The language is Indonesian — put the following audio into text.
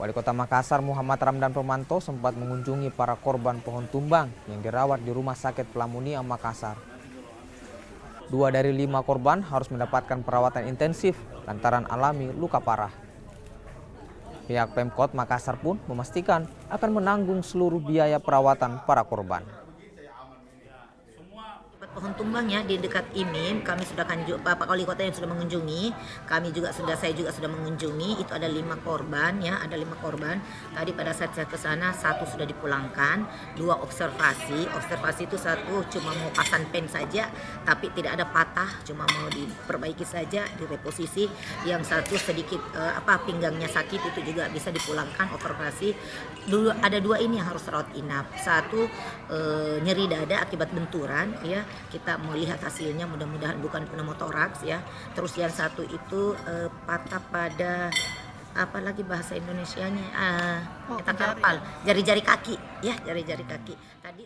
Wali Kota Makassar Muhammad Ramdan Pomanto sempat mengunjungi para korban pohon tumbang yang dirawat di Rumah Sakit Pelamunia Makassar. 2 dari 5 korban harus mendapatkan perawatan intensif lantaran alami luka parah. Pihak Pemkot Makassar pun memastikan akan menanggung seluruh biaya perawatan para korban. Pohon tumbang ya di dekat IMIM, kami sudah Pak Wali Kota yang sudah mengunjungi, saya juga sudah mengunjungi. Itu ada 5 korban ya, ada 5 korban. Tadi pada saat saya ke sana 1 sudah dipulangkan, 2 observasi. Observasi itu 1 cuma mau pasang pen saja, tapi tidak ada patah, cuma mau diperbaiki saja, direposisi. Yang 1 sedikit pinggangnya sakit, itu juga bisa dipulangkan operasi. Ada 2 ini yang harus rawat inap. 1 nyeri dada akibat benturan ya. Kita melihat hasilnya, mudah-mudahan bukan pneumotoraks ya. Terus yang 1 itu patah pada apa lagi bahasa Indonesianya, kita kapal, jari-jari kaki ya, jari-jari kaki. Tadi